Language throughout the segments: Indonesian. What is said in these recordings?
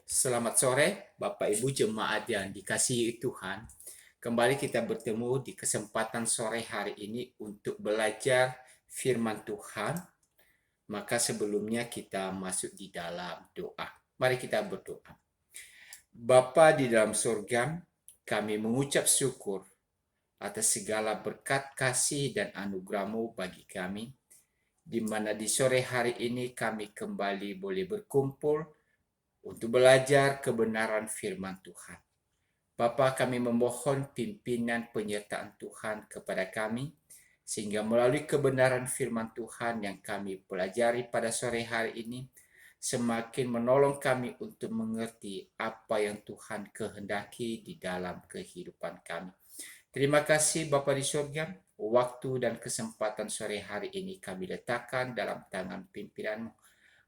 Selamat sore, Bapak Ibu jemaat yang dikasihi Tuhan. Kembali kita bertemu di kesempatan sore hari ini untuk belajar firman Tuhan. Maka sebelumnya kita masuk di dalam doa. Mari kita berdoa. Bapa di dalam surga, kami mengucap syukur atas segala berkat kasih dan anugerah-Mu bagi kami, di mana di sore hari ini kami kembali boleh berkumpul untuk belajar kebenaran firman Tuhan. Bapa, kami memohon pimpinan penyertaan Tuhan kepada kami, sehingga melalui kebenaran firman Tuhan yang kami pelajari pada sore hari ini, semakin menolong kami untuk mengerti apa yang Tuhan kehendaki di dalam kehidupan kami. Terima kasih Bapa di surga, waktu dan kesempatan sore hari ini kami letakkan dalam tangan pimpinan-Mu.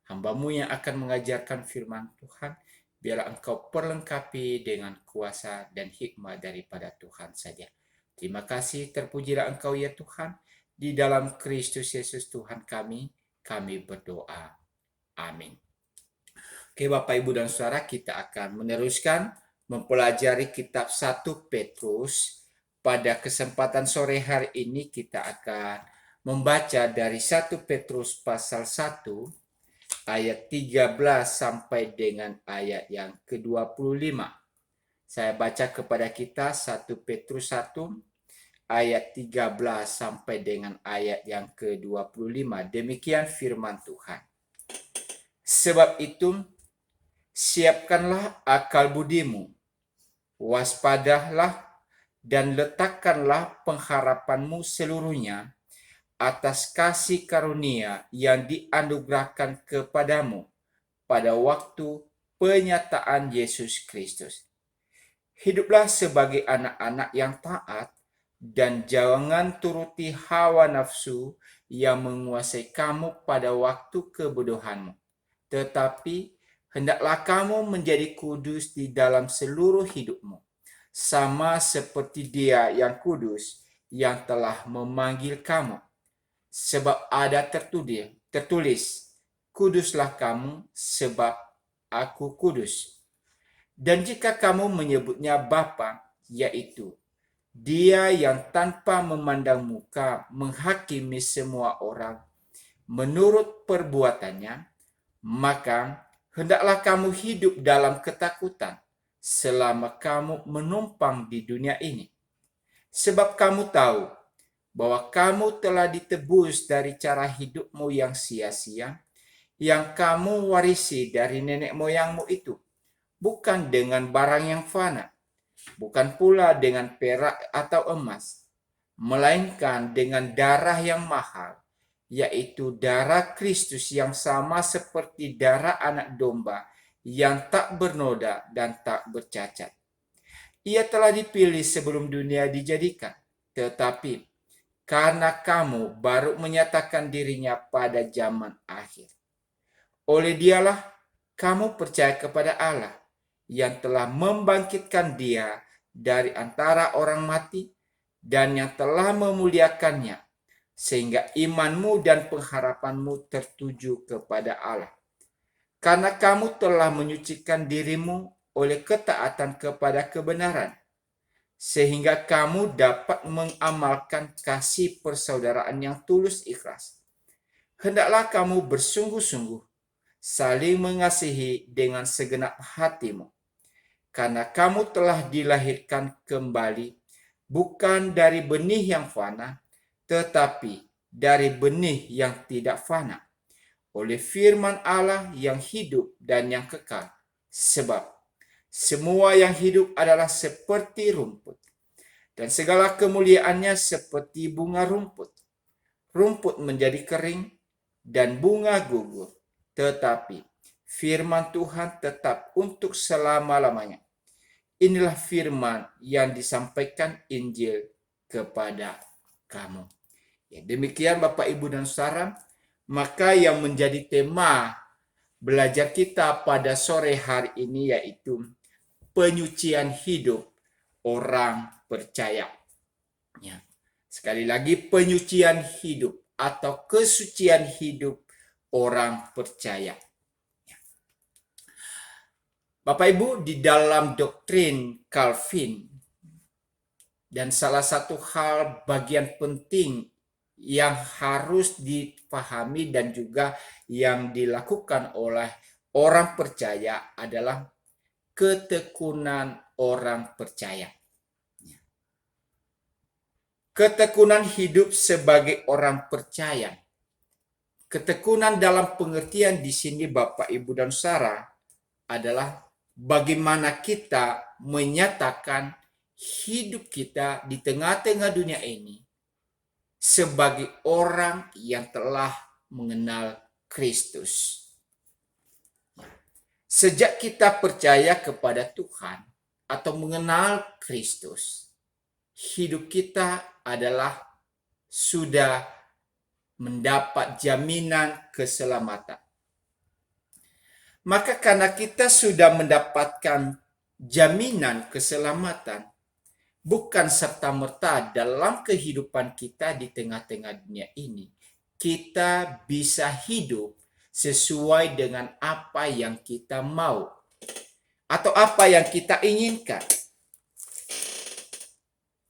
Hamba-Mu yang akan mengajarkan firman Tuhan, biarlah Engkau perlengkapi dengan kuasa dan hikmah daripada Tuhan saja. Terima kasih, terpujilah Engkau ya Tuhan. Di dalam Kristus Yesus Tuhan kami berdoa. Amin. Oke Bapak Ibu dan Saudara, kita akan meneruskan mempelajari kitab 1 Petrus. Pada kesempatan sore hari ini kita akan membaca dari 1 Petrus pasal 1 ayat 13 sampai dengan ayat yang ke-25. Saya baca kepada kita 1 Petrus 1 ayat 13 sampai dengan ayat yang ke-25. Demikian firman Tuhan. Sebab itu, siapkanlah akal budimu, waspadalah dan letakkanlah pengharapanmu seluruhnya atas kasih karunia yang dianugerahkan kepadamu pada waktu penyataan Yesus Kristus. Hiduplah sebagai anak-anak yang taat dan jangan turuti hawa nafsu yang menguasai kamu pada waktu kebodohanmu. Tetapi hendaklah kamu menjadi kudus di dalam seluruh hidupmu, sama seperti Dia yang kudus yang telah memanggil kamu. Sebab ada tertulis, kuduslah kamu sebab aku kudus. Dan jika kamu menyebutnya Bapa, yaitu Dia yang tanpa memandang muka menghakimi semua orang menurut perbuatannya, maka hendaklah kamu hidup dalam ketakutan selama kamu menumpang di dunia ini. Sebab kamu tahu bahwa kamu telah ditebus dari cara hidupmu yang sia-sia, yang kamu warisi dari nenek moyangmu itu, bukan dengan barang yang fana, bukan pula dengan perak atau emas, melainkan dengan darah yang mahal, yaitu darah Kristus yang sama seperti darah anak domba yang tak bernoda dan tak bercacat. Ia telah dipilih sebelum dunia dijadikan, tetapi karena kamu baru menyatakan dirinya pada zaman akhir. Oleh Dialah kamu percaya kepada Allah yang telah membangkitkan Dia dari antara orang mati dan yang telah memuliakannya, sehingga imanmu dan pengharapanmu tertuju kepada Allah. Karena kamu telah menyucikan dirimu oleh ketaatan kepada kebenaran, sehingga kamu dapat mengamalkan kasih persaudaraan yang tulus ikhlas. Hendaklah kamu bersungguh-sungguh saling mengasihi dengan segenap hatimu, karena kamu telah dilahirkan kembali bukan dari benih yang fana, tetapi dari benih yang tidak fana, oleh firman Allah yang hidup dan yang kekal. Sebab semua yang hidup adalah seperti rumput, dan segala kemuliaannya seperti bunga rumput. Rumput menjadi kering dan bunga gugur, tetapi firman Tuhan tetap untuk selama-lamanya. Inilah firman yang disampaikan Injil kepada kamu. Ya, demikian Bapak Ibu dan Saudara, maka yang menjadi tema belajar kita pada sore hari ini yaitu penyucian hidup orang percaya. Ya. Sekali lagi, penyucian hidup atau kesucian hidup orang percaya. Bapak Ibu, di dalam doktrin Calvin, dan salah satu hal bagian penting yang harus dipahami dan juga yang dilakukan oleh orang percaya adalah ketekunan orang percaya. Ketekunan hidup sebagai orang percaya. Ketekunan dalam pengertian di sini Bapak, Ibu, dan Saudara adalah bagaimana kita menyatakan hidup kita di tengah-tengah dunia ini sebagai orang yang telah mengenal Kristus. Sejak kita percaya kepada Tuhan atau mengenal Kristus, hidup kita adalah sudah mendapat jaminan keselamatan. Maka karena kita sudah mendapatkan jaminan keselamatan, bukan serta-merta dalam kehidupan kita di tengah-tengah dunia ini, kita bisa hidup sesuai dengan apa yang kita mau atau apa yang kita inginkan.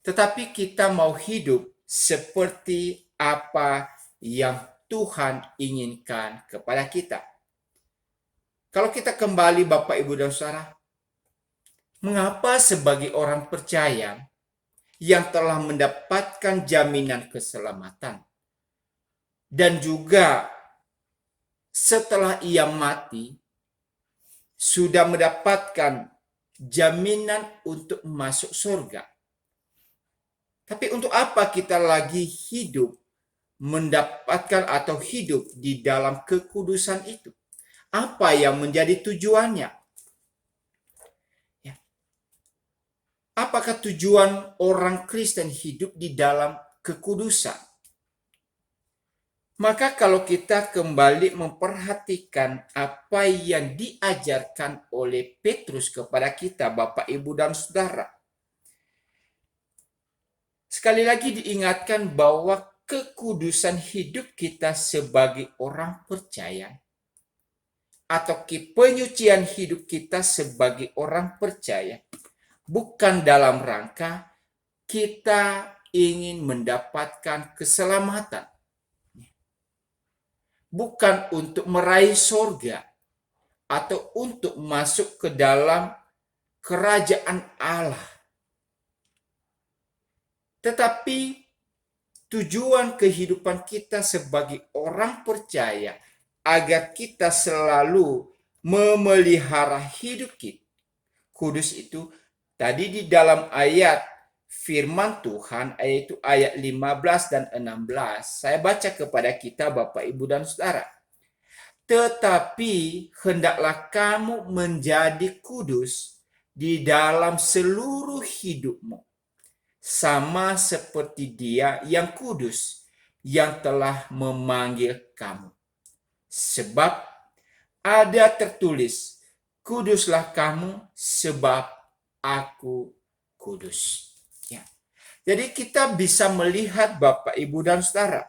Tetapi kita mau hidup seperti apa yang Tuhan inginkan kepada kita. Kalau kita kembali Bapak, Ibu, dan Saudara, mengapa sebagai orang percaya yang telah mendapatkan jaminan keselamatan dan juga setelah ia mati sudah mendapatkan jaminan untuk masuk surga, tapi untuk apa kita lagi hidup mendapatkan atau hidup di dalam kekudusan itu? Apa yang menjadi tujuannya? Apakah tujuan orang Kristen hidup di dalam kekudusan? Maka kalau kita kembali memperhatikan apa yang diajarkan oleh Petrus kepada kita, Bapak, Ibu, dan Saudara, sekali lagi diingatkan bahwa kekudusan hidup kita sebagai orang percaya atau penyucian hidup kita sebagai orang percaya bukan dalam rangka kita ingin mendapatkan keselamatan, bukan untuk meraih surga atau untuk masuk ke dalam kerajaan Allah, tetapi tujuan kehidupan kita sebagai orang percaya agar kita selalu memelihara hidup kita kudus itu tadi di dalam ayat firman Tuhan, yaitu ayat 15 dan 16. Saya baca kepada kita Bapak, Ibu, dan Saudara. Tetapi hendaklah kamu menjadi kudus di dalam seluruh hidupmu, sama seperti Dia yang kudus yang telah memanggil kamu. Sebab ada tertulis, kuduslah kamu sebab aku kudus. Ya. Jadi kita bisa melihat Bapak, Ibu, dan Saudara,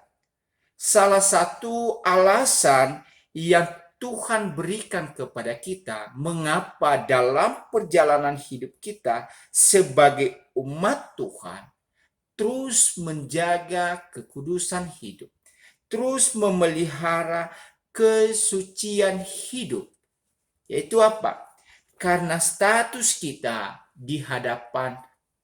salah satu alasan yang Tuhan berikan kepada kita mengapa dalam perjalanan hidup kita sebagai umat Tuhan terus menjaga kekudusan hidup, terus memelihara kesucian hidup, yaitu apa? Karena status kita di hadapan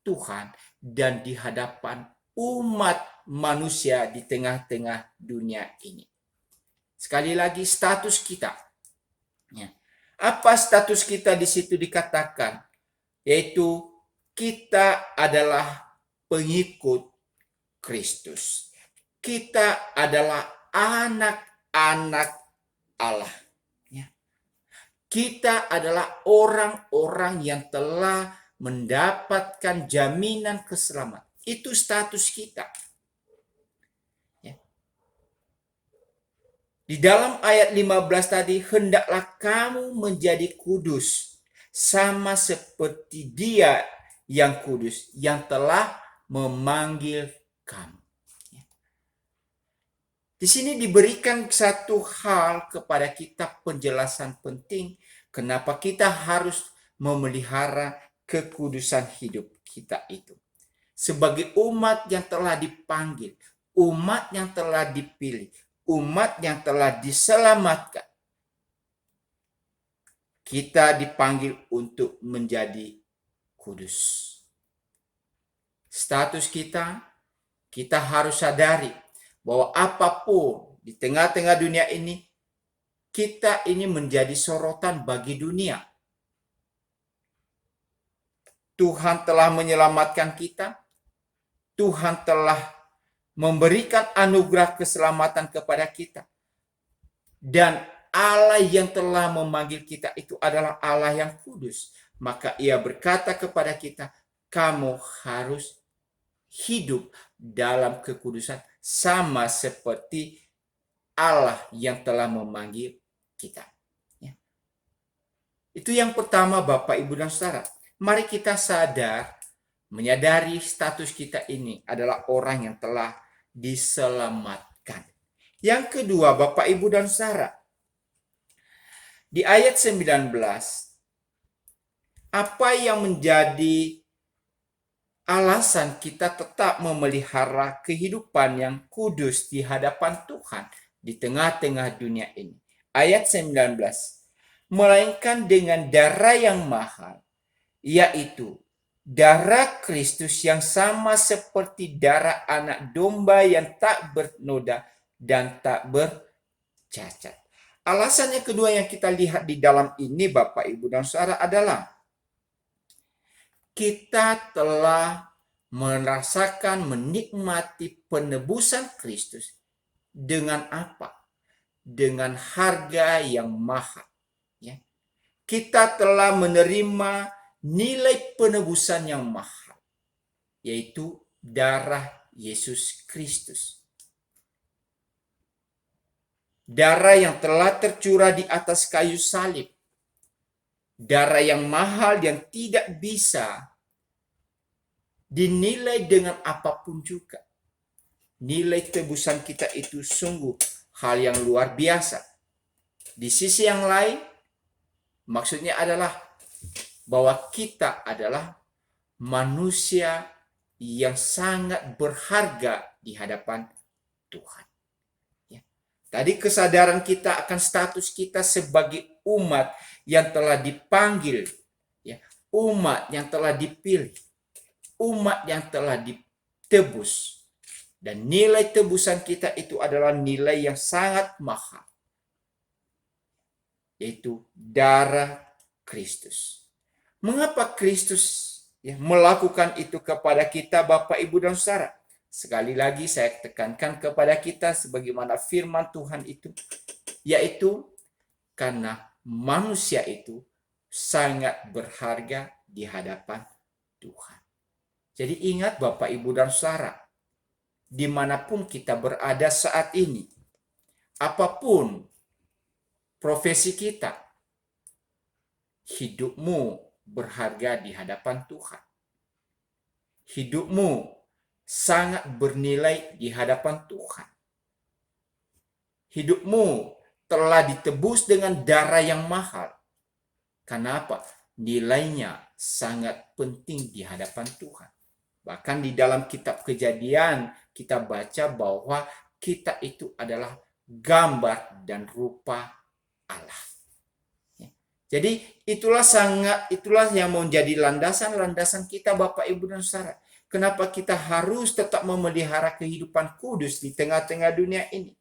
Tuhan dan di hadapan umat manusia di tengah-tengah dunia ini. Sekali lagi, status kita. Apa status kita di situ dikatakan? Yaitu kita adalah pengikut Kristus. Kita adalah anak-anak Allah. Kita adalah orang-orang yang telah mendapatkan jaminan keselamatan. Itu status kita. Di dalam ayat 15 tadi, hendaklah kamu menjadi kudus, sama seperti Dia yang kudus, yang telah memanggil kamu. Di sini diberikan satu hal kepada kita, penjelasan penting kenapa kita harus memelihara kekudusan hidup kita itu. Sebagai umat yang telah dipanggil, umat yang telah dipilih, umat yang telah diselamatkan, kita dipanggil untuk menjadi kudus. Status kita harus sadari bahwa apapun di tengah-tengah dunia ini, kita ini menjadi sorotan bagi dunia. Tuhan telah menyelamatkan kita. Tuhan telah memberikan anugerah keselamatan kepada kita. Dan Allah yang telah memanggil kita itu adalah Allah yang kudus. Maka Ia berkata kepada kita, kamu harus hidup dalam kekudusan sama seperti Allah yang telah memanggil kita. Ya. Itu yang pertama, Bapak, Ibu, dan Saudara. Mari kita menyadari status kita ini adalah orang yang telah diselamatkan. Yang kedua, Bapak, Ibu, dan Saudara, di ayat 19, apa yang menjadi alasan kita tetap memelihara kehidupan yang kudus di hadapan Tuhan di tengah-tengah dunia ini? Ayat 19, melainkan dengan darah yang mahal, yaitu darah Kristus yang sama seperti darah anak domba yang tak bernoda dan tak bercacat. Alasan yang kedua yang kita lihat di dalam ini, Bapak, Ibu, dan Saudara, adalah kita telah merasakan, menikmati penebusan Kristus dengan apa? Dengan harga yang mahal. Ya. Kita telah menerima nilai penebusan yang mahal, yaitu darah Yesus Kristus. Darah yang telah tercurah di atas kayu salib. Darah yang mahal yang tidak bisa dinilai dengan apapun juga. Nilai tebusan kita itu sungguh hal yang luar biasa. Di sisi yang lain, maksudnya adalah bahwa kita adalah manusia yang sangat berharga di hadapan Tuhan. Ya. Tadi kesadaran kita akan status kita sebagai umat yang telah dipanggil, ya, umat yang telah dipilih, umat yang telah ditebus. Dan nilai tebusan kita itu adalah nilai yang sangat mahal, yaitu darah Kristus. Mengapa Kristus melakukan itu kepada kita, Bapak, Ibu, dan Saudara? Sekali lagi saya tekankan kepada kita sebagaimana firman Tuhan itu, yaitu karena manusia itu sangat berharga di hadapan Tuhan. Jadi ingat, Bapak, Ibu, dan Saudara, dimanapun kita berada saat ini, apapun profesi kita, hidupmu berharga di hadapan Tuhan. Hidupmu sangat bernilai di hadapan Tuhan. Hidupmu telah ditebus dengan darah yang mahal. Kenapa? Nilainya sangat penting di hadapan Tuhan. Bahkan di dalam kitab Kejadian kita baca bahwa kita itu adalah gambar dan rupa Allah. Jadi itulah yang menjadi landasan kita, Bapak, Ibu, dan Saudara. Kenapa kita harus tetap memelihara kehidupan kudus di tengah-tengah dunia ini?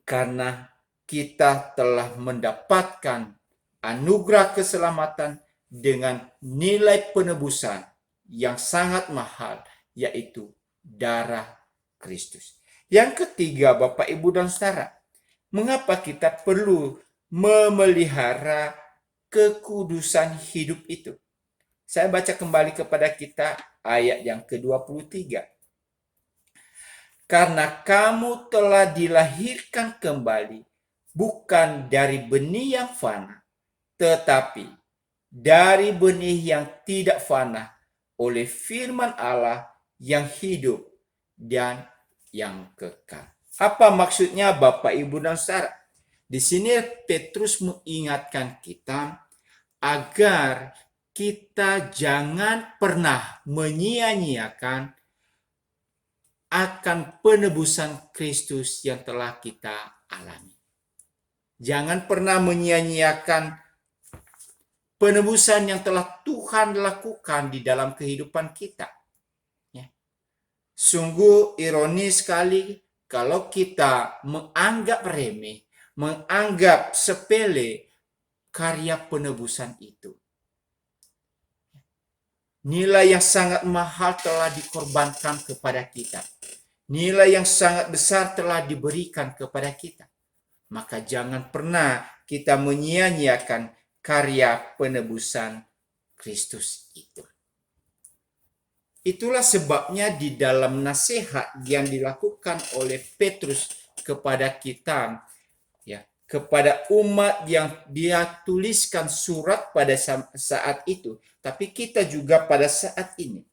Karena kita telah mendapatkan anugerah keselamatan dengan nilai penebusan yang sangat mahal, yaitu darah Kristus. Yang ketiga, Bapak, Ibu, dan Saudara, mengapa kita perlu memelihara kekudusan hidup itu? Saya baca kembali kepada kita ayat yang ke-23. Karena kamu telah dilahirkan kembali, bukan dari benih yang fana, tetapi dari benih yang tidak fana, oleh firman Allah yang hidup dan yang kekal. Apa maksudnya, Bapak, Ibu, dan Saudara? Di sini Petrus mengingatkan kita agar kita jangan pernah menyia-nyiakan akan penebusan Kristus yang telah kita alami. Jangan pernah menyia-nyiakan penebusan yang telah Tuhan lakukan di dalam kehidupan kita. Ya. Sungguh ironis sekali kalau kita menganggap remeh, menganggap sepele karya penebusan itu. Nilai yang sangat mahal telah dikorbankan kepada kita. Nilai yang sangat besar telah diberikan kepada kita. Maka jangan pernah kita menyia-nyiakan karya penebusan Kristus itu. Itulah sebabnya di dalam nasihat yang dilakukan oleh Petrus kepada kita, ya, kepada umat yang dia tuliskan surat pada saat itu, tapi kita juga pada saat ini,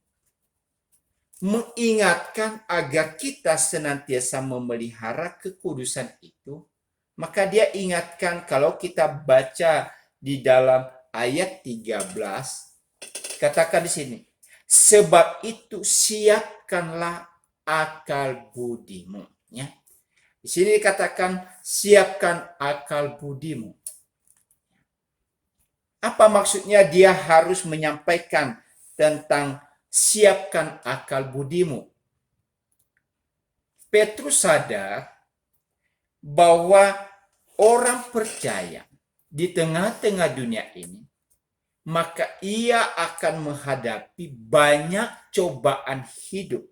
mengingatkan agar kita senantiasa memelihara kekudusan itu. Maka dia ingatkan, kalau kita baca di dalam ayat 13, katakan di sini, sebab itu siapkanlah akal budimu. Ya. Di sini dikatakan siapkan akal budimu. Apa maksudnya dia harus menyampaikan tentang siapkan akal budimu? Petrus sadar bahwa orang percaya di tengah-tengah dunia ini, maka ia akan menghadapi banyak cobaan hidup.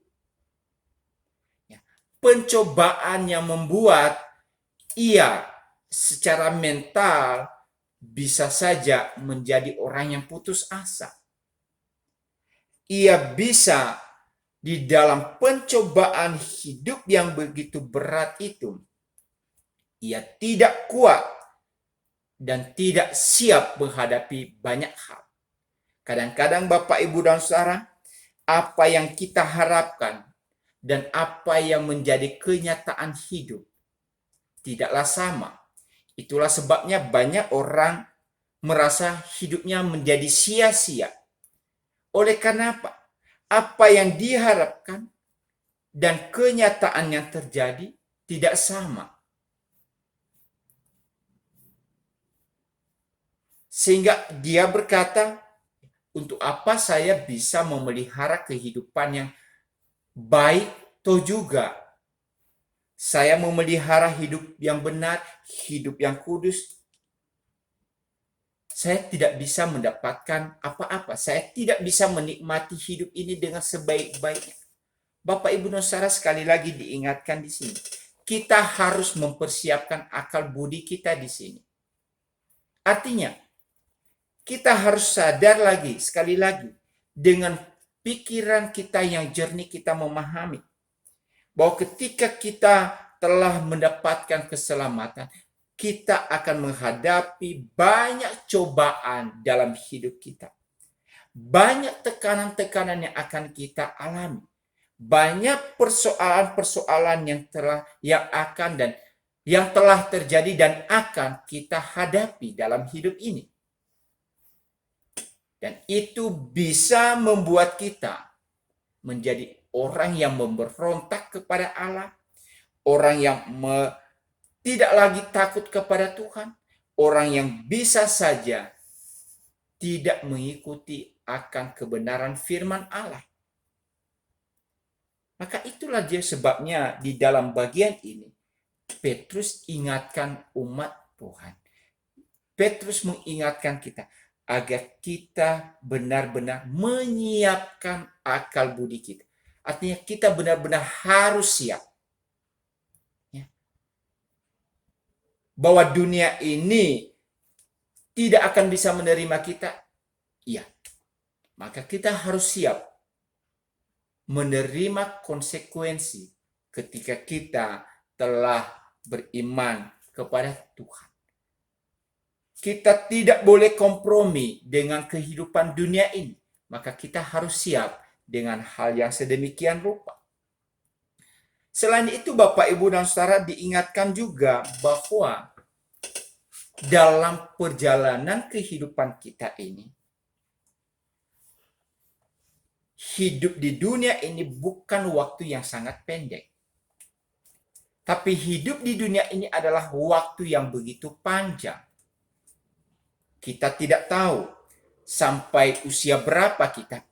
Pencobaan yang membuat ia secara mental bisa saja menjadi orang yang putus asa. Ia bisa di dalam pencobaan hidup yang begitu berat itu, ia tidak kuat dan tidak siap menghadapi banyak hal. Kadang-kadang Bapak, Ibu, dan Saudara, apa yang kita harapkan dan apa yang menjadi kenyataan hidup tidaklah sama. Itulah sebabnya banyak orang merasa hidupnya menjadi sia-sia. Oleh karena apa? Apa yang diharapkan dan kenyataan yang terjadi tidak sama. Sehingga dia berkata, untuk apa saya bisa memelihara kehidupan yang baik, toh juga saya memelihara hidup yang benar, hidup yang kudus, saya tidak bisa mendapatkan apa-apa. Saya tidak bisa menikmati hidup ini dengan sebaik-baiknya. Bapak, Ibu, dan Saudara, sekali lagi diingatkan di sini, kita harus mempersiapkan akal budi kita di sini. Artinya, kita harus sadar lagi, sekali lagi, dengan pikiran kita yang jernih, kita memahami bahwa ketika kita telah mendapatkan keselamatan, kita akan menghadapi banyak cobaan dalam hidup kita. Banyak tekanan-tekanan yang akan kita alami. Banyak persoalan-persoalan yang telah terjadi dan akan kita hadapi dalam hidup ini. Dan itu bisa membuat kita menjadi orang yang memberontak kepada Allah, orang yang tidak lagi takut kepada Tuhan, orang yang bisa saja tidak mengikuti akan kebenaran firman Allah. Maka itulah dia sebabnya di dalam bagian ini Petrus ingatkan umat Tuhan. Petrus mengingatkan kita agar kita benar-benar menyiapkan akal budi kita. Artinya kita benar-benar harus siap. Ya. Bahwa dunia ini tidak akan bisa menerima kita. Iya. Maka kita harus siap menerima konsekuensi ketika kita telah beriman kepada Tuhan. Kita tidak boleh kompromi dengan kehidupan dunia ini. Maka kita harus siap dengan hal yang sedemikian rupa. Selain itu, Bapak, Ibu, dan Saudara, diingatkan juga bahwa dalam perjalanan kehidupan kita ini, hidup di dunia ini bukan waktu yang sangat pendek. Tapi hidup di dunia ini adalah waktu yang begitu panjang. Kita tidak tahu sampai usia berapa kita.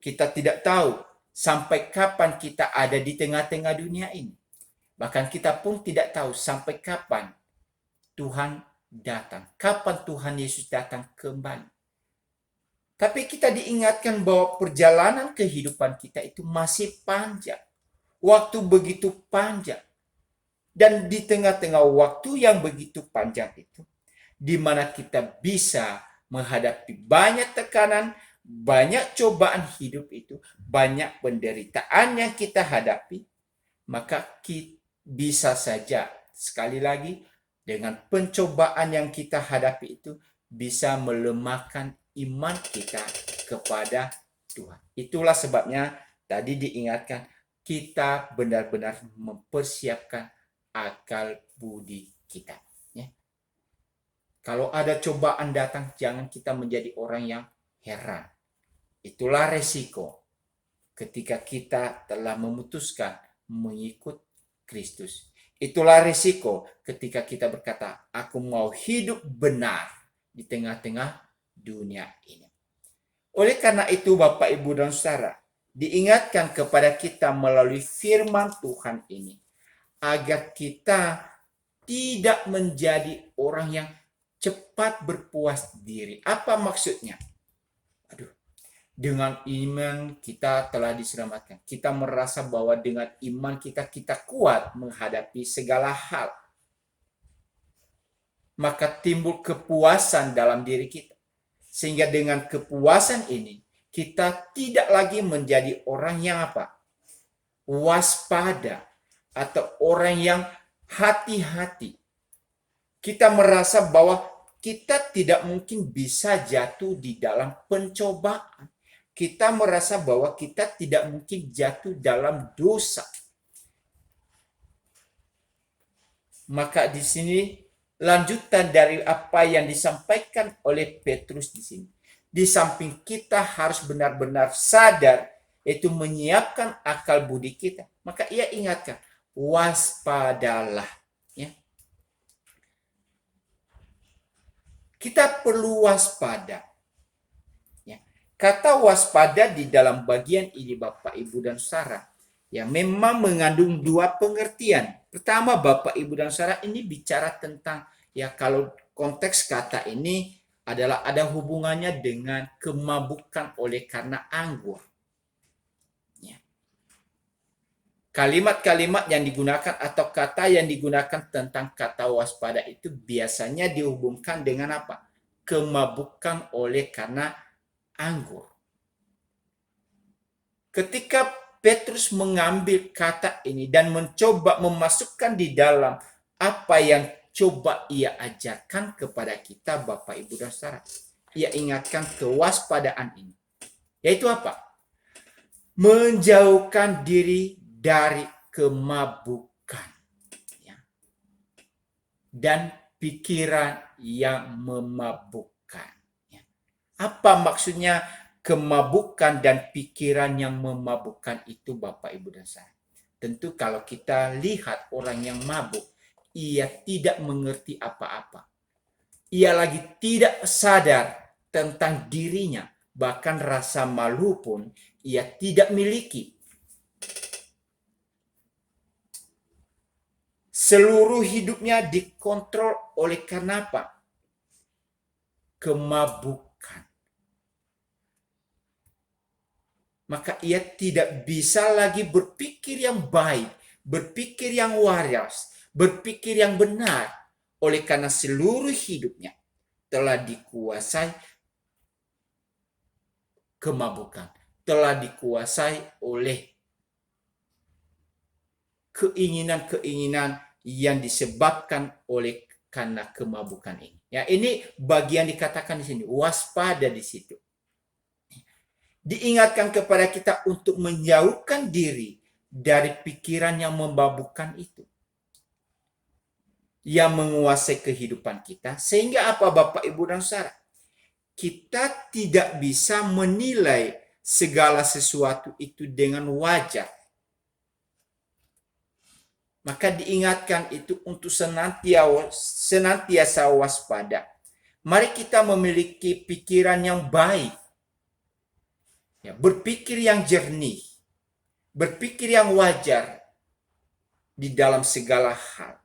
Kita tidak tahu sampai kapan kita ada di tengah-tengah dunia ini. Bahkan kita pun tidak tahu sampai kapan Tuhan datang. Kapan Tuhan Yesus datang kembali. Tapi kita diingatkan bahwa perjalanan kehidupan kita itu masih panjang. Waktu begitu panjang. Dan di tengah-tengah waktu yang begitu panjang itu, di mana kita bisa menghadapi banyak tekanan, banyak cobaan hidup itu, banyak penderitaan yang kita hadapi, maka kita bisa saja, sekali lagi, dengan pencobaan yang kita hadapi itu, bisa melemahkan iman kita kepada Tuhan. Itulah sebabnya tadi diingatkan, kita benar-benar mempersiapkan akal budi kita. Ya. Kalau ada cobaan datang, jangan kita menjadi orang yang heran. Itulah resiko ketika kita telah memutuskan mengikut Kristus. Itulah resiko ketika kita berkata, aku mau hidup benar di tengah-tengah dunia ini. Oleh karena itu, Bapak, Ibu, dan Saudara, diingatkan kepada kita melalui firman Tuhan ini, agar kita tidak menjadi orang yang cepat berpuas diri. Apa maksudnya? Dengan iman kita telah diselamatkan. Kita merasa bahwa dengan iman kita kuat menghadapi segala hal. Maka timbul kepuasan dalam diri kita. Sehingga dengan kepuasan ini, kita tidak lagi menjadi orang yang apa? Waspada. Atau orang yang hati-hati. Kita merasa bahwa kita tidak mungkin bisa jatuh di dalam pencobaan. Kita merasa bahwa kita tidak mungkin jatuh dalam dosa. Maka di sini lanjutan dari apa yang disampaikan oleh Petrus di sini. Di samping kita harus benar-benar sadar, yaitu menyiapkan akal budi kita. Maka ia ingatkan, waspadalah. Ya. Kita perlu waspada. Ya. Kata waspada di dalam bagian ini, Bapak, Ibu, dan Saudara, ya memang mengandung dua pengertian. Pertama, Bapak, Ibu, dan Saudara, ini bicara tentang, ya kalau konteks kata ini adalah ada hubungannya dengan kemabukan oleh karena anggur. Kalimat-kalimat yang digunakan atau kata yang digunakan tentang kata waspada itu biasanya dihubungkan dengan apa? Kemabukan oleh karena anggur. Ketika Petrus mengambil kata ini dan mencoba memasukkan di dalam apa yang coba ia ajarkan kepada kita, Bapak, Ibu, dan Saudara, ia ingatkan kewaspadaan ini. Yaitu apa? Menjauhkan diri dari kemabukan, ya, dan pikiran yang memabukkan. Ya. Apa maksudnya kemabukan dan pikiran yang memabukkan itu, Bapak, Ibu, dan Saudara? Tentu kalau kita lihat orang yang mabuk, ia tidak mengerti apa-apa. Ia lagi tidak sadar tentang dirinya, bahkan rasa malu pun ia tidak miliki. Seluruh hidupnya dikontrol oleh karena apa? Kemabukan. Maka ia tidak bisa lagi berpikir yang baik, berpikir yang waras, berpikir yang benar. Oleh karena seluruh hidupnya telah dikuasai kemabukan, telah dikuasai oleh keinginan-keinginan yang disebabkan oleh karena kemabukan ini. Ya, ini bagian dikatakan di sini, waspada di situ. Diingatkan kepada kita untuk menjauhkan diri dari pikiran yang memabukkan itu. yang menguasai kehidupan kita. Sehingga apa Bapak, Ibu, dan Saudara? Kita tidak bisa menilai segala sesuatu itu dengan wajar. Maka diingatkan itu untuk senantiasa waspada. Mari kita memiliki pikiran yang baik, berpikir yang jernih, berpikir yang wajar di dalam segala hal.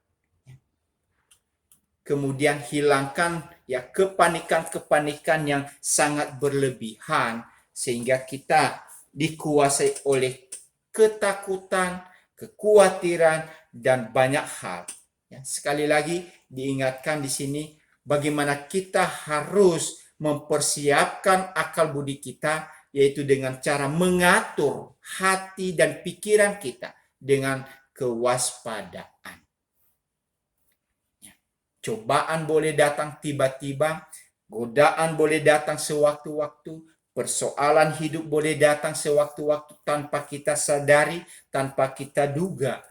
Kemudian hilangkan kepanikan-kepanikan yang sangat berlebihan sehingga kita dikuasai oleh ketakutan, kekhawatiran, dan banyak hal. Sekali lagi diingatkan di sini bagaimana kita harus mempersiapkan akal budi kita, yaitu dengan cara mengatur hati dan pikiran kita dengan kewaspadaan. Cobaan boleh datang tiba-tiba, godaan boleh datang sewaktu-waktu, persoalan hidup boleh datang sewaktu-waktu tanpa kita sadari, tanpa kita duga.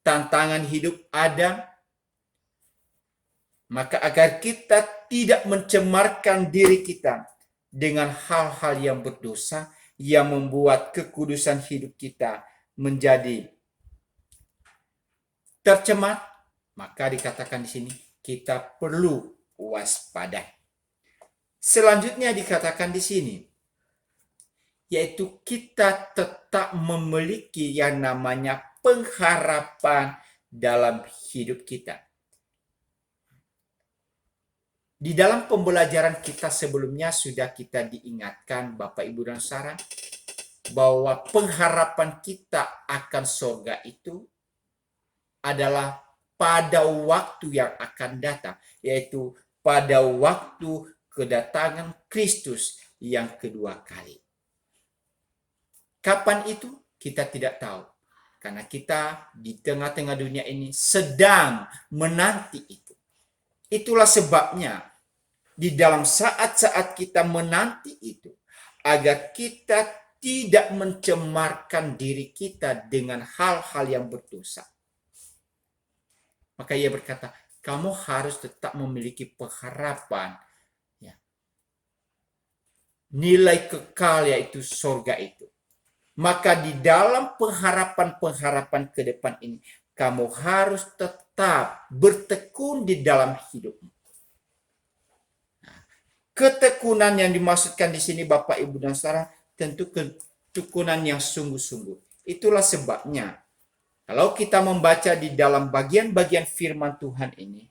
Tantangan hidup ada. Maka agar kita tidak mencemarkan diri kita dengan hal-hal yang berdosa, yang membuat kekudusan hidup kita menjadi tercemar, maka dikatakan di sini kita perlu waspada. Selanjutnya dikatakan di sini, yaitu kita tetap memiliki yang namanya pengharapan dalam hidup kita. Di dalam pembelajaran kita sebelumnya sudah kita diingatkan Bapak, Ibu, dan Saudara bahwa pengharapan kita akan surga itu adalah pada waktu yang akan datang, yaitu pada waktu kedatangan Kristus yang kedua kali. Kapan itu? Kita tidak tahu. Karena kita di tengah-tengah dunia ini sedang menanti itu. Itulah sebabnya di dalam saat-saat kita menanti itu, agar kita tidak mencemarkan diri kita dengan hal-hal yang berdosa. Maka ia berkata, kamu harus tetap memiliki pengharapan, nilai kekal, yaitu surga itu. Maka di dalam pengharapan-pengharapan ke depan ini, kamu harus tetap bertekun di dalam hidupmu. Ketekunan yang dimaksudkan di sini Bapak, Ibu, dan Saudara, tentu ketekunan yang sungguh-sungguh. Itulah sebabnya kalau kita membaca di dalam bagian-bagian firman Tuhan ini,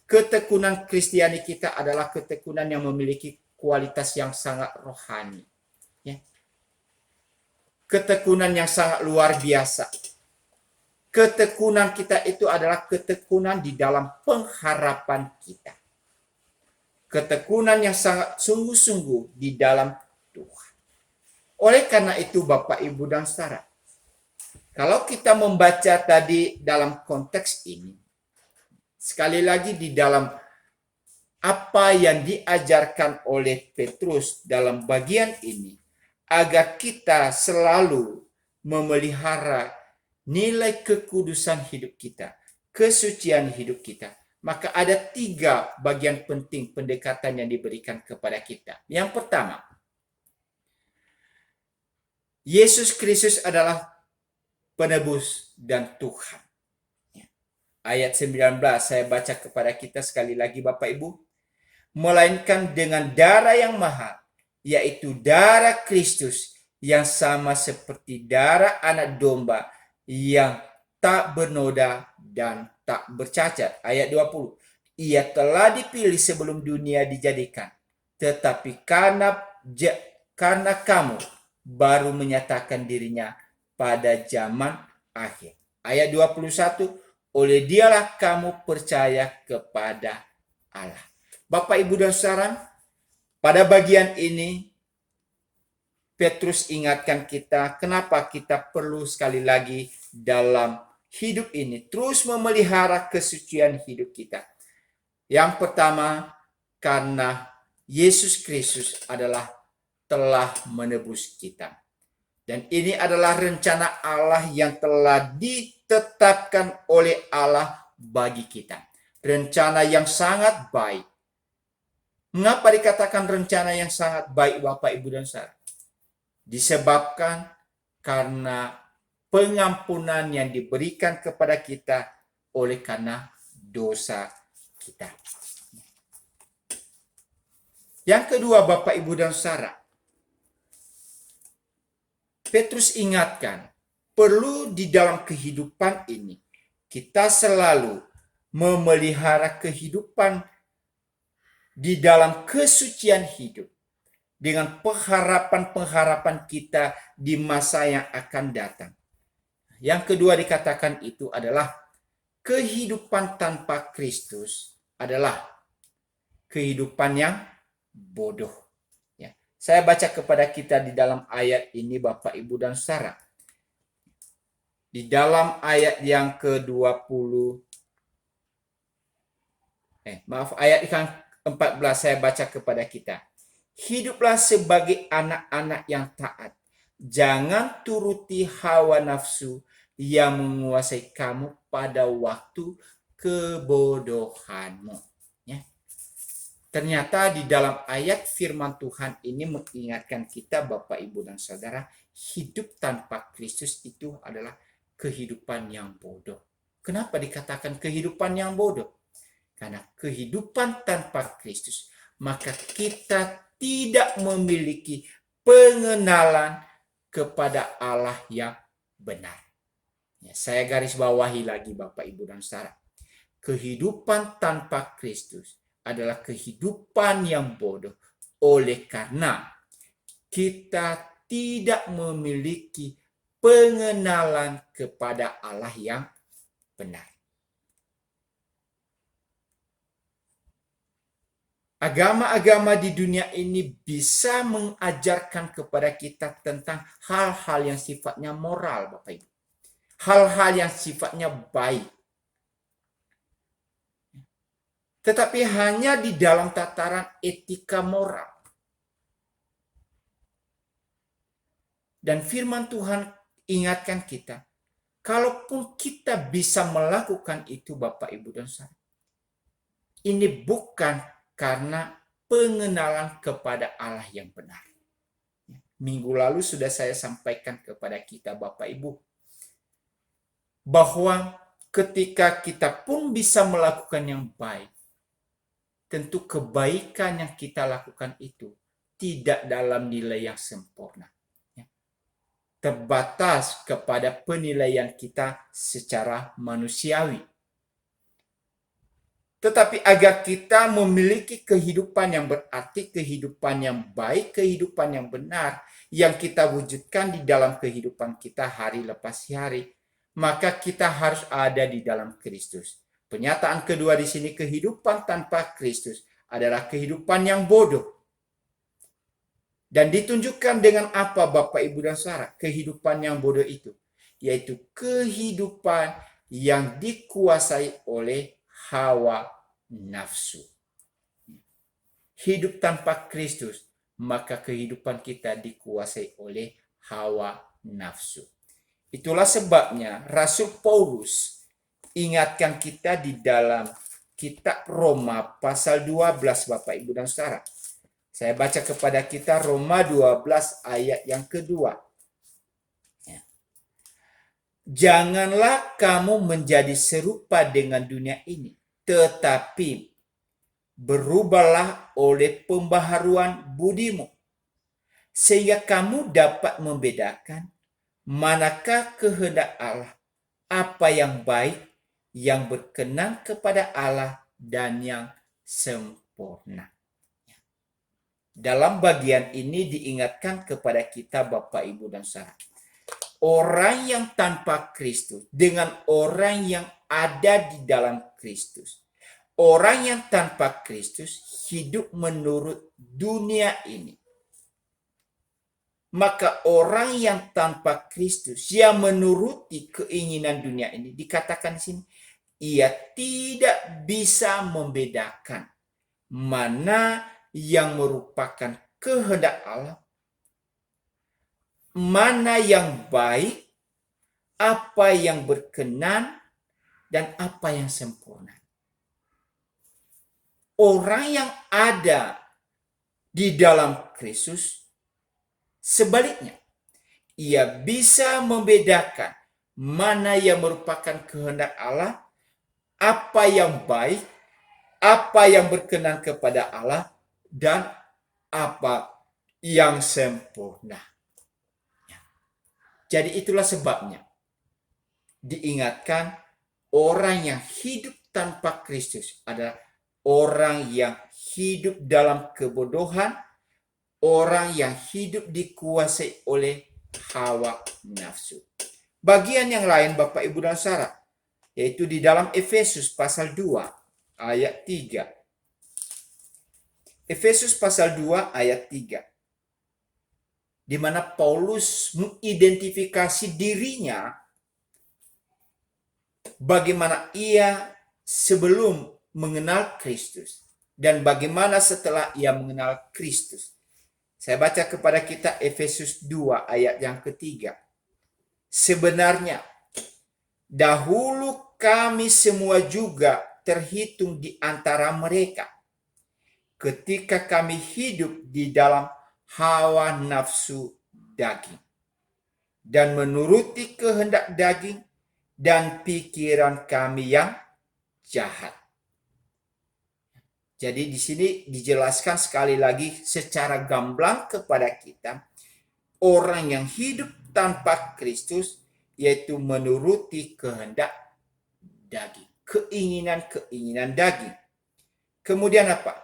ketekunan Kristiani kita adalah ketekunan yang memiliki kualitas yang sangat rohani. Ketekunan yang sangat luar biasa. Ketekunan kita itu adalah ketekunan di dalam pengharapan kita. Ketekunan yang sangat sungguh-sungguh di dalam Tuhan. Oleh karena itu Bapak, Ibu, dan Saudara, kalau kita membaca tadi dalam konteks ini, sekali lagi di dalam apa yang diajarkan oleh Petrus dalam bagian ini, agar kita selalu memelihara nilai kekudusan hidup kita, kesucian hidup kita, maka ada 3 bagian penting pendekatan yang diberikan kepada kita. Yang pertama, Yesus Kristus adalah penebus dan Tuhan. Ayat 19 saya baca kepada kita sekali lagi Bapak, Ibu. Melainkan dengan darah yang mahal, yaitu darah Kristus yang sama seperti darah anak domba yang tak bernoda dan tak bercacat. Ayat 20. Ia telah dipilih sebelum dunia dijadikan, tetapi karena kamu baru menyatakan dirinya pada zaman akhir. Ayat 21. Oleh dialah kamu percaya kepada Allah. Bapak, Ibu, dan Saudara, pada bagian ini Petrus ingatkan kita kenapa kita perlu sekali lagi dalam hidup ini terus memelihara kesucian hidup kita. Yang pertama, karena Yesus Kristus telah menebus kita. Dan ini adalah rencana Allah yang telah ditetapkan oleh Allah bagi kita. rencana yang sangat baik. Mengapa dikatakan rencana yang sangat baik, Bapak, Ibu, dan Saudara? Disebabkan karena pengampunan yang diberikan kepada kita oleh karena dosa kita. Yang kedua, Bapak, Ibu, dan Saudara, Petrus ingatkan, perlu di dalam kehidupan ini kita selalu memelihara kehidupan di dalam kesucian hidup dengan pengharapan-pengharapan kita di masa yang akan datang. Yang kedua dikatakan itu adalah kehidupan tanpa Kristus adalah kehidupan yang bodoh. Ya. Saya baca kepada kita di dalam ayat ini, Bapak, Ibu, dan Saudara. Di dalam ayat yang ke-20, ayat yang 14 saya baca kepada kita. Hiduplah sebagai anak-anak yang taat. Jangan turuti hawa nafsu yang menguasai kamu pada waktu kebodohanmu. Ya. Ternyata di dalam ayat firman Tuhan ini mengingatkan kita, Bapak, Ibu, dan Saudara, hidup tanpa Kristus itu adalah kehidupan yang bodoh. Kenapa dikatakan kehidupan yang bodoh? Karena kehidupan tanpa Kristus, maka kita tidak memiliki pengenalan kepada Allah yang benar. Ya, saya garis bawahi lagi, Bapak, Ibu, dan Saudara. Kehidupan tanpa Kristus adalah kehidupan yang bodoh. Oleh karena kita tidak memiliki pengenalan kepada Allah yang benar. Agama-agama di dunia ini bisa mengajarkan kepada kita tentang hal-hal yang sifatnya moral, Bapak Ibu. Hal-hal yang sifatnya baik. Tetapi hanya di dalam tataran etika moral. Dan firman Tuhan ingatkan kita, kalaupun kita bisa melakukan itu, Bapak, Ibu, dan Saudara, ini bukan karena pengenalan kepada Allah yang benar. Minggu lalu sudah saya sampaikan kepada kita, Bapak, Ibu, bahwa ketika kita pun bisa melakukan yang baik, tentu kebaikan yang kita lakukan itu tidak dalam nilai yang sempurna. Terbatas kepada penilaian kita secara manusiawi. Tetapi agar kita memiliki kehidupan yang berarti, kehidupan yang baik, kehidupan yang benar, yang kita wujudkan di dalam kehidupan kita hari lepas hari, maka kita harus ada di dalam Kristus. Pernyataan kedua di sini, kehidupan tanpa Kristus adalah kehidupan yang bodoh. Dan ditunjukkan dengan apa, Bapak, Ibu, dan Saudara, kehidupan yang bodoh itu? Yaitu kehidupan yang dikuasai oleh hawa nafsu. Hidup tanpa Kristus, maka kehidupan kita dikuasai oleh hawa nafsu. Itulah sebabnya Rasul Paulus ingatkan kita di dalam kitab Roma pasal 12, Bapak, Ibu, dan Saudara. Saya baca kepada kita Roma 12 ayat yang kedua. Janganlah kamu menjadi serupa dengan dunia ini, tetapi berubahlah oleh pembaharuan budimu, sehingga kamu dapat membedakan manakah kehendak Allah, apa yang baik, yang berkenan kepada Allah, dan yang sempurna. Dalam bagian ini diingatkan kepada kita, Bapak, Ibu, dan Saudara, orang yang tanpa Kristus dengan orang yang ada di dalam Kristus. Orang yang tanpa Kristus hidup menurut dunia ini. Maka orang yang tanpa Kristus yang menuruti keinginan dunia ini, dikatakan di sini, ia tidak bisa membedakan mana yang merupakan kehendak Allah, mana yang baik, apa yang berkenan, dan apa yang sempurna. orang yang ada di dalam Kristus, sebaliknya, ia bisa membedakan mana yang merupakan kehendak Allah, apa yang baik, apa yang berkenan kepada Allah, dan apa yang sempurna. Jadi itulah sebabnya diingatkan orang yang hidup tanpa Kristus adalah orang yang hidup dalam kebodohan, orang yang hidup dikuasai oleh hawa nafsu. Bagian yang lain Bapak Ibu dan Saudara, yaitu di dalam Efesus pasal 2 ayat 3. Efesus pasal 2 ayat 3. Di mana Paulus mengidentifikasi dirinya bagaimana ia sebelum mengenal Kristus dan bagaimana setelah ia mengenal Kristus. Saya baca kepada kita Efesus 2 ayat yang ketiga. Sebenarnya dahulu kami semua juga terhitung di antara mereka ketika kami hidup di dalam hawa nafsu daging dan menuruti kehendak daging dan pikiran kami yang jahat. Jadi di sini dijelaskan sekali lagi secara gamblang kepada kita, orang yang hidup tanpa Kristus yaitu menuruti kehendak daging, keinginan-keinginan daging. Kemudian apa?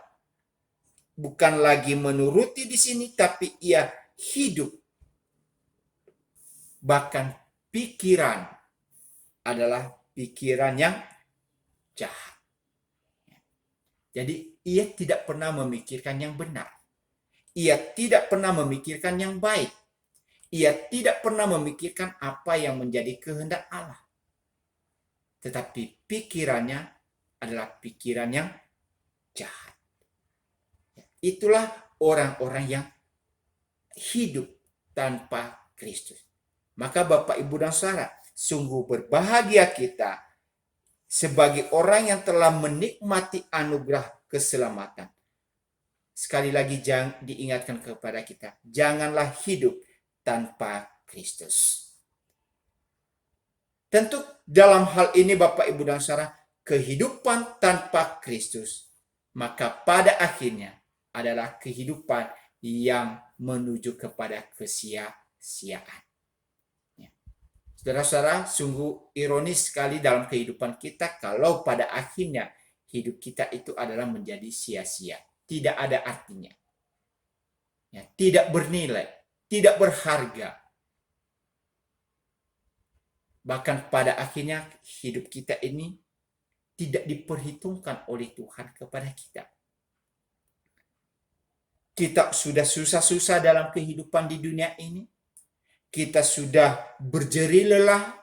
Bukan lagi menuruti di sini, tapi ia hidup. Bahkan pikiran adalah pikiran yang jahat. Jadi ia tidak pernah memikirkan yang benar. Ia tidak pernah memikirkan yang baik. Ia tidak pernah memikirkan apa yang menjadi kehendak Allah. Tetapi pikirannya adalah pikiran yang jahat. Itulah orang-orang yang hidup tanpa Kristus. Maka Bapak, Ibu, dan Saudara, sungguh berbahagia kita sebagai orang yang telah menikmati anugerah keselamatan. Sekali lagi diingatkan kepada kita, janganlah hidup tanpa Kristus. Tentu dalam hal ini Bapak, Ibu, dan Saudara, kehidupan tanpa Kristus, maka pada akhirnya adalah kehidupan yang menuju kepada kesia-siaan. Saudara-saudara, sungguh ironis sekali dalam kehidupan kita kalau pada akhirnya hidup kita itu adalah menjadi sia-sia. Tidak ada artinya. Tidak bernilai, tidak berharga. Bahkan pada akhirnya hidup kita ini tidak diperhitungkan oleh Tuhan kepada kita. Kita sudah susah-susah dalam kehidupan di dunia ini. Kita sudah berjerih lelah,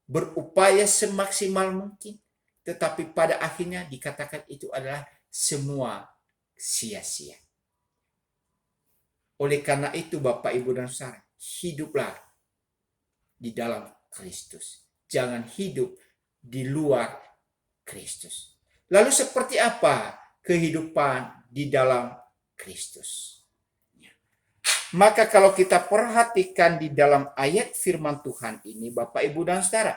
berupaya semaksimal mungkin. Tetapi pada akhirnya dikatakan itu adalah semua sia-sia. Oleh karena itu Bapak, Ibu, dan Saudara, hiduplah di dalam Kristus. Jangan hidup di luar Kristus. Lalu seperti apa kehidupan di dalam Kristus? Maka kalau kita perhatikan di dalam ayat firman Tuhan ini, Bapak, Ibu, dan Saudara,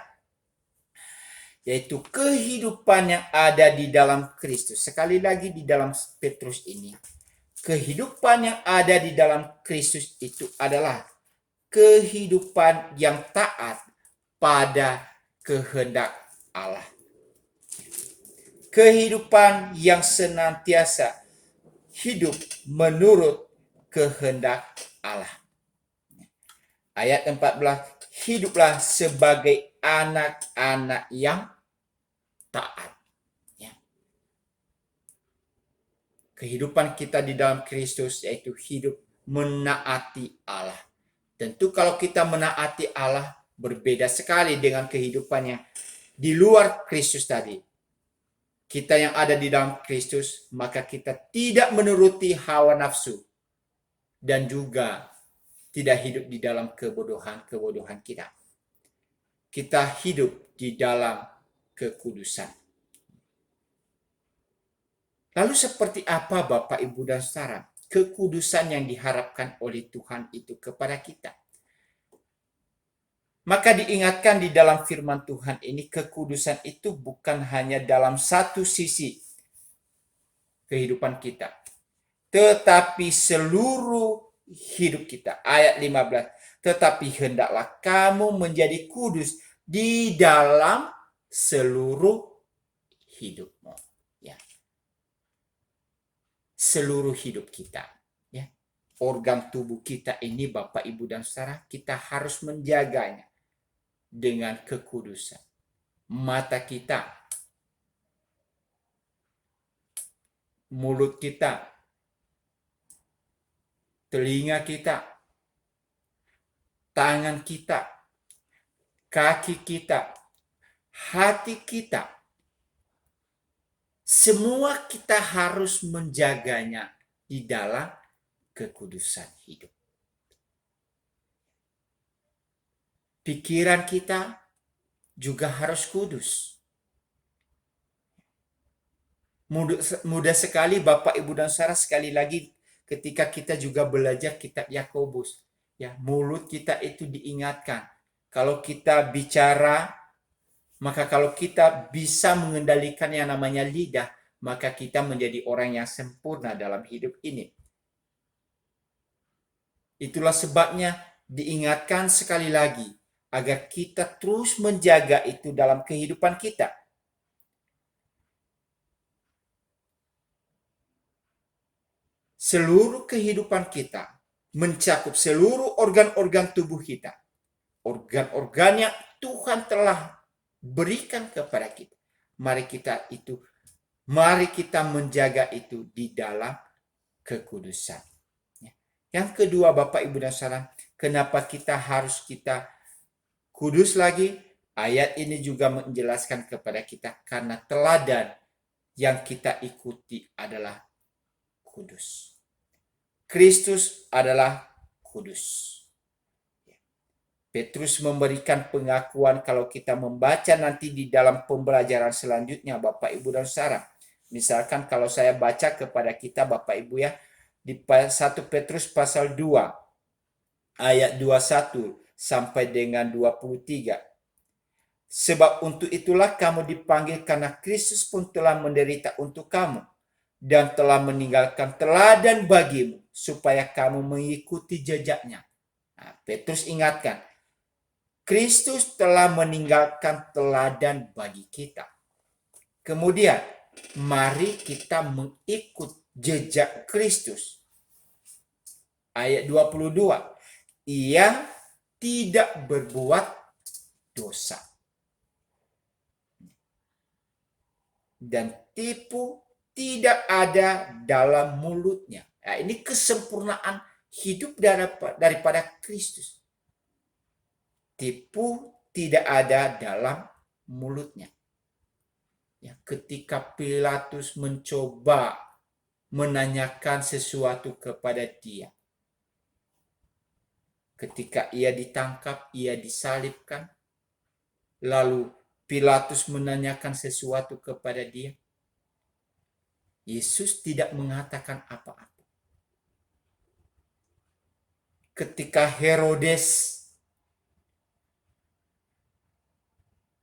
yaitu kehidupan yang ada di dalam Kristus. Sekali lagi di dalam Petrus ini, kehidupan yang ada di dalam Kristus itu adalah kehidupan yang taat pada kehendak Allah. Kehidupan yang senantiasa hidup menurut kehendak Allah. Ayat 14, hiduplah sebagai anak-anak yang taat. Kehidupan kita di dalam Kristus yaitu hidup menaati Allah. Tentu kalau kita menaati Allah berbeda sekali dengan kehidupannya di luar Kristus tadi. Kita yang ada di dalam Kristus, maka kita tidak menuruti hawa nafsu dan juga tidak hidup di dalam kebodohan kita. Kita hidup di dalam kekudusan. Lalu seperti apa Bapak, Ibu, dan Saudara kekudusan yang diharapkan oleh Tuhan itu kepada kita? Maka diingatkan di dalam firman Tuhan ini, kekudusan itu bukan hanya dalam satu sisi kehidupan kita, tetapi seluruh hidup kita. Ayat 15, tetapi hendaklah kamu menjadi kudus di dalam seluruh hidupmu. Ya. Seluruh hidup kita. Ya. Organ tubuh kita ini, Bapak, Ibu, dan Saudara, kita harus menjaganya dengan kekudusan. Mata kita, mulut kita, telinga kita, tangan kita, kaki kita, hati kita, semua kita harus menjaganya di dalam kekudusan hidup. Pikiran kita juga harus kudus. Mudah sekali Bapak, Ibu, dan Saudara, sekali lagi ketika kita juga belajar kitab Yakobus, ya, mulut kita itu diingatkan. Kalau kita bicara, maka kalau kita bisa mengendalikan yang namanya lidah, maka kita menjadi orang yang sempurna dalam hidup ini. Itulah sebabnya diingatkan sekali lagi agar kita terus menjaga itu dalam kehidupan kita. Seluruh kehidupan kita mencakup seluruh organ-organ tubuh kita. Organ-organ yang Tuhan telah berikan kepada kita. Mari kita menjaga itu di dalam kekudusan. Yang kedua, Bapak, Ibu, dan Saudara, kenapa kita kudus lagi? Ayat ini juga menjelaskan kepada kita karena teladan yang kita ikuti adalah kudus. Kristus adalah kudus. Petrus memberikan pengakuan kalau kita membaca nanti di dalam pembelajaran selanjutnya, Bapak, Ibu, dan Saudara. Misalkan kalau saya baca kepada kita, Bapak, Ibu, ya, di 1 Petrus pasal 2 ayat 21 sampai dengan 23. Sebab untuk itulah kamu dipanggil, karena Kristus pun telah menderita untuk kamu dan telah meninggalkan teladan bagimu supaya kamu mengikuti jejaknya. Nah, Petrus ingatkan, Kristus telah meninggalkan teladan bagi kita. Kemudian, mari kita mengikut jejak Kristus. Ayat 22. Ia tidak berbuat dosa dan tipu tidak ada dalam mulutnya. Nah, ini kesempurnaan hidup daripada Kristus. Tipu tidak ada dalam mulutnya. Ya, ketika Pilatus mencoba menanyakan sesuatu kepada dia, ketika ia ditangkap, ia disalibkan, lalu Pilatus menanyakan sesuatu kepada dia, Yesus tidak mengatakan apa-apa. Ketika Herodes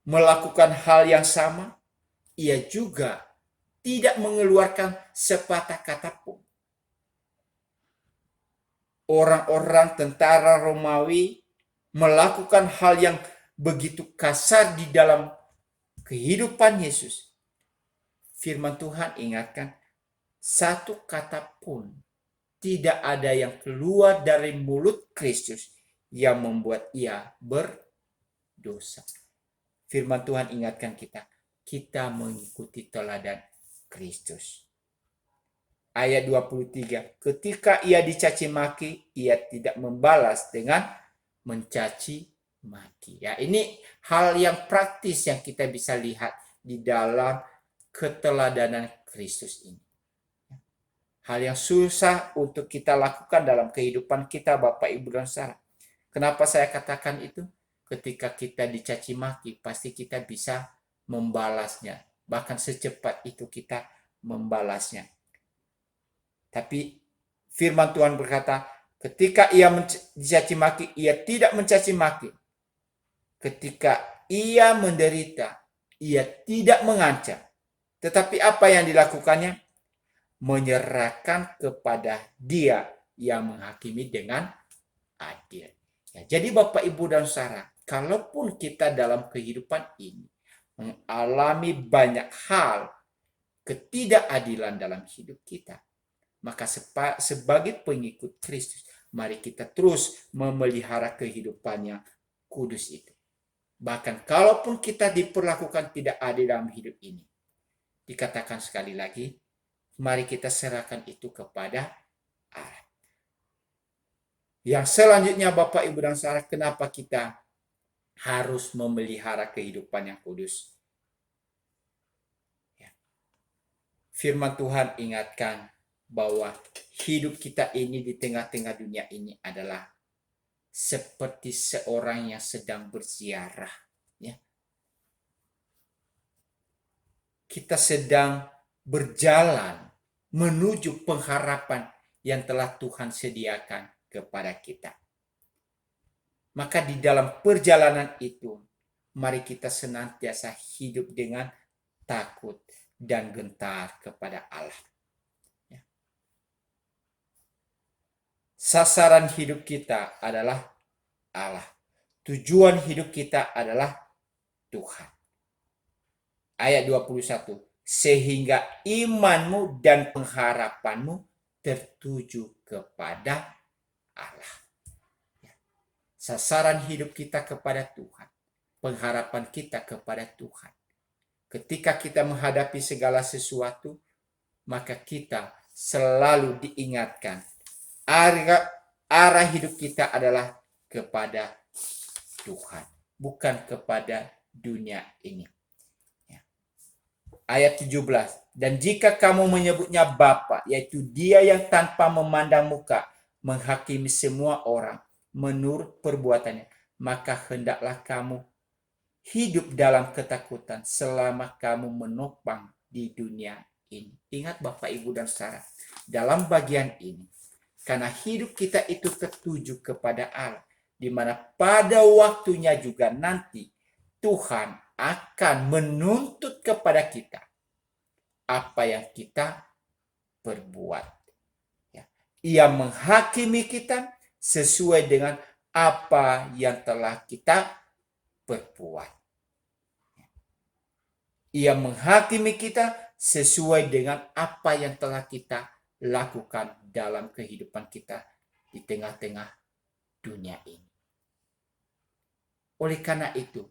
melakukan hal yang sama, ia juga tidak mengeluarkan sepatah kata pun. Orang-orang tentara Romawi melakukan hal yang begitu kasar di dalam kehidupan Yesus. Firman Tuhan ingatkan, satu kata pun tidak ada yang keluar dari mulut Kristus yang membuat ia berdosa. Firman Tuhan ingatkan kita mengikuti teladan Kristus. Ayat 23, ketika ia dicaci maki, ia tidak membalas dengan mencaci maki. Ya, ini hal yang praktis yang kita bisa lihat di dalam keteladanan Kristus ini. Hal yang susah untuk kita lakukan dalam kehidupan kita, Bapak, Ibu, dan Saudara. Kenapa saya katakan itu? Ketika kita dicaci maki, pasti kita bisa membalasnya. Bahkan secepat itu kita membalasnya. Tapi firman Tuhan berkata, ketika ia mencaci maki, ia tidak mencaci maki. Ketika ia menderita, ia tidak mengancam. Tetapi apa yang dilakukannya? Menyerahkan kepada Dia yang menghakimi dengan adil. Ya, jadi Bapak, Ibu, dan Saudara, kalaupun kita dalam kehidupan ini mengalami banyak hal ketidakadilan dalam hidup kita, maka sebagai pengikut Kristus, mari kita terus memelihara kehidupan yang kudus itu. Bahkan kalaupun kita diperlakukan tidak adil dalam hidup ini, dikatakan sekali lagi, mari kita serahkan itu kepada Allah. Yang selanjutnya Bapak, Ibu, dan Saudara, kenapa kita harus memelihara kehidupan yang kudus? Ya. Firman Tuhan ingatkan bahwa hidup kita ini di tengah-tengah dunia ini adalah seperti seorang yang sedang berziarah. Ya. Kita sedang berjalan menuju pengharapan yang telah Tuhan sediakan kepada kita. Maka di dalam perjalanan itu, mari kita senantiasa hidup dengan takut dan gentar kepada Allah. Ya. Sasaran hidup kita adalah Allah. Tujuan hidup kita adalah Tuhan. Ayat 21. Sehingga imanmu dan pengharapanmu tertuju kepada Allah. Ya. Sasaran hidup kita kepada Tuhan. Pengharapan kita kepada Tuhan. Ketika kita menghadapi segala sesuatu, maka kita selalu diingatkan arah hidup kita adalah kepada Tuhan, bukan kepada dunia ini. Ayat 17. Dan jika kamu menyebutnya Bapa, yaitu Dia yang tanpa memandang muka menghakimi semua orang menurut perbuatannya, maka hendaklah kamu hidup dalam ketakutan selama kamu menopang di dunia ini. Ingat Bapak, Ibu, dan Saudara, dalam bagian ini, karena hidup kita itu tertuju kepada Allah, di mana pada waktunya juga nanti Tuhan akan menuntut kepada kita apa yang kita perbuat. Ya. Ia menghakimi kita sesuai dengan apa yang telah kita perbuat. Ia menghakimi kita sesuai dengan apa yang telah kita lakukan dalam kehidupan kita di tengah-tengah dunia ini. Oleh karena itu,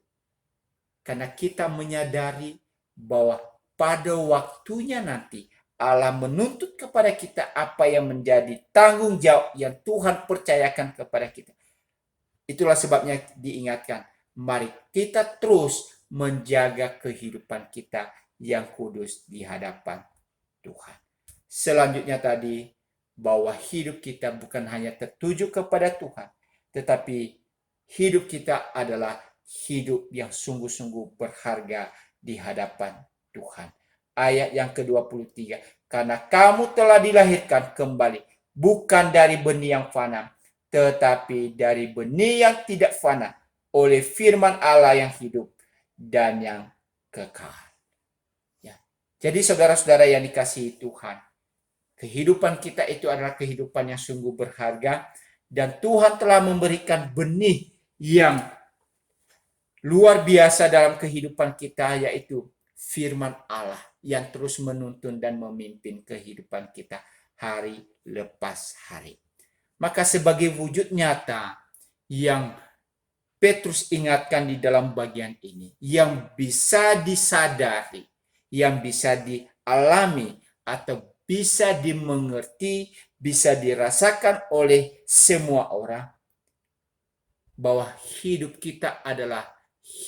karena kita menyadari bahwa pada waktunya nanti Allah menuntut kepada kita apa yang menjadi tanggung jawab yang Tuhan percayakan kepada kita. Itulah sebabnya diingatkan, mari kita terus menjaga kehidupan kita yang kudus di hadapan Tuhan. Selanjutnya tadi, bahwa hidup kita bukan hanya tertuju kepada Tuhan, tetapi hidup kita adalah hidup yang sungguh-sungguh berharga di hadapan Tuhan. Ayat yang ke-23. Karena kamu telah dilahirkan kembali, bukan dari benih yang fana, tetapi dari benih yang tidak fana, oleh firman Allah yang hidup dan yang kekal. Ya. Jadi saudara-saudara yang dikasihi Tuhan, kehidupan kita itu adalah kehidupan yang sungguh berharga, dan Tuhan telah memberikan benih yang luar biasa dalam kehidupan kita, yaitu firman Allah yang terus menuntun dan memimpin kehidupan kita hari lepas hari. Maka sebagai wujud nyata yang Petrus ingatkan di dalam bagian ini, yang bisa disadari, yang bisa dialami, atau bisa dimengerti, bisa dirasakan oleh semua orang, bahwa hidup kita adalah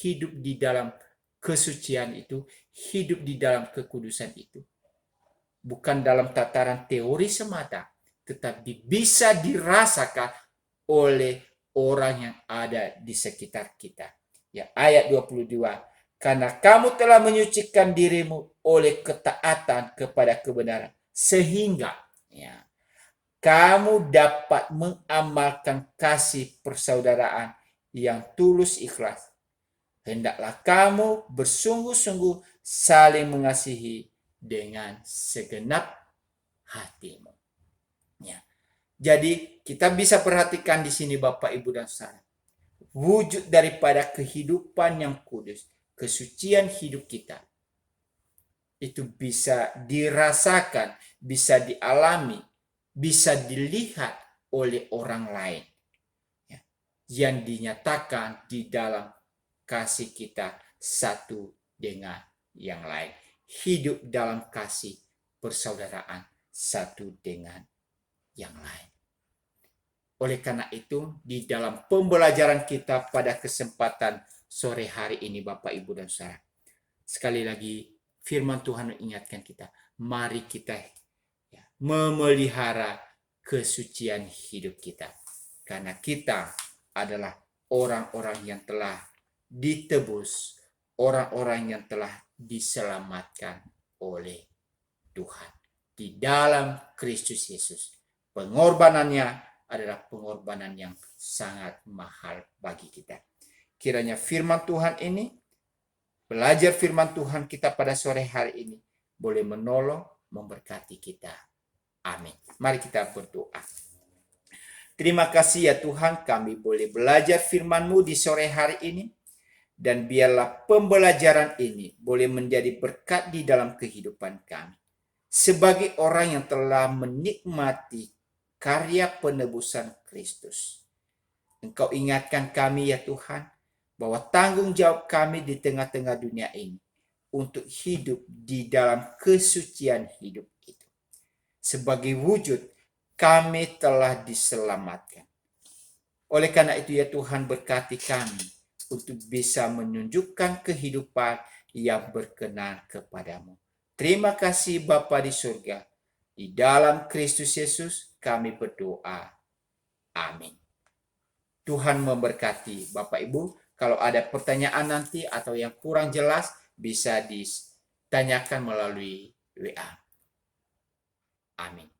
hidup di dalam kesucian itu, hidup di dalam kekudusan itu. Bukan dalam tataran teori semata, tetapi bisa dirasakan oleh orang yang ada di sekitar kita. Ya, ayat 22. karena kamu telah menyucikan dirimu oleh ketaatan kepada kebenaran, sehingga ya, kamu dapat mengamalkan kasih persaudaraan yang tulus ikhlas. Hendaklah kamu bersungguh-sungguh saling mengasihi dengan segenap hatimu. Ya. Jadi kita bisa perhatikan di sini Bapak, Ibu, dan Saudara. Wujud daripada kehidupan yang kudus, kesucian hidup kita, itu bisa dirasakan, bisa dialami, bisa dilihat oleh orang lain. Ya. Yang dinyatakan di dalam kasih kita satu dengan yang lain. Hidup dalam kasih persaudaraan satu dengan yang lain. Oleh karena itu, di dalam pembelajaran kita pada kesempatan sore hari ini, Bapak, Ibu, dan Saudara, sekali lagi firman Tuhan mengingatkan kita, mari kita ya, memelihara kesucian hidup kita. Karena kita adalah orang-orang yang telah ditebus, orang-orang yang telah diselamatkan oleh Tuhan di dalam Kristus Yesus. Pengorbanannya adalah pengorbanan yang sangat mahal bagi kita. Kiranya firman Tuhan ini, belajar firman Tuhan kita pada sore hari ini, boleh menolong, memberkati kita. Amin. Mari kita berdoa. Terima kasih ya Tuhan, kami boleh belajar firman-Mu di sore hari ini. Dan biarlah pembelajaran ini boleh menjadi berkat di dalam kehidupan kami. Sebagai orang yang telah menikmati karya penebusan Kristus. Engkau ingatkan kami ya Tuhan, bahwa tanggung jawab kami di tengah-tengah dunia ini untuk hidup di dalam kesucian hidup itu. Sebagai wujud kami telah diselamatkan. Oleh karena itu ya Tuhan, berkati kami untuk bisa menunjukkan kehidupan yang berkenan kepadamu. Terima kasih Bapa di surga. Di dalam Kristus Yesus kami berdoa. Amin. Tuhan memberkati Bapak Ibu. Kalau ada pertanyaan nanti atau yang kurang jelas, bisa ditanyakan melalui WA. Amin.